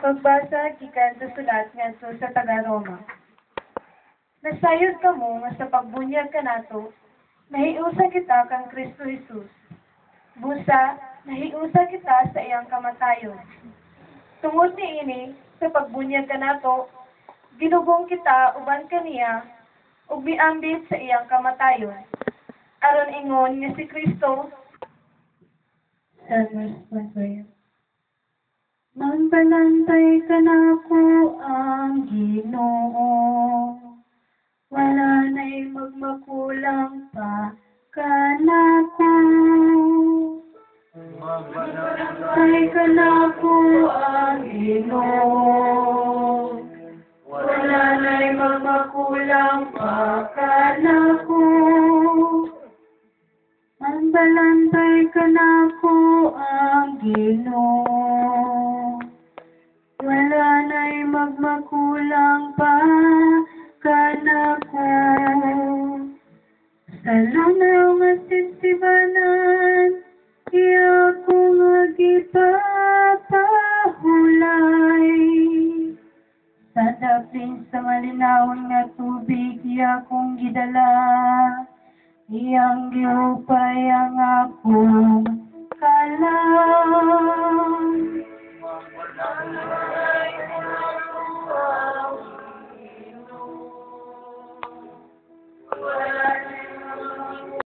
Pagbasa gikan sa sulat ngadto sa taga-Roma. Nasayod kamo nga sa pagbunyag kanato, nahiusa kita kang Kristo Jesus. Busa, nahiusa kita sa iyang kamatayon. Tungod niini sa pagbunyag kanato, ginugong kita uban kaniya ug miambit sa iyang kamatayon. Aron ingon nga si Kristo sa verse 1. Magbalantay ka na ko ang Ginoo, wala na'y magmakulang pa kanako. Magbalantay ka na ko ang Ginoo, wala na'y magmakulang pa kanako. Magbalantay ka na ko ang Ginoo, wala na'y magmakulang pa kanako. Sa langaw nga sisibanan, iya ko nga gipapahulay. Sa dapin sa malinawon nga tubig, iya kong gidala. Iyang giupay ang akong kalang.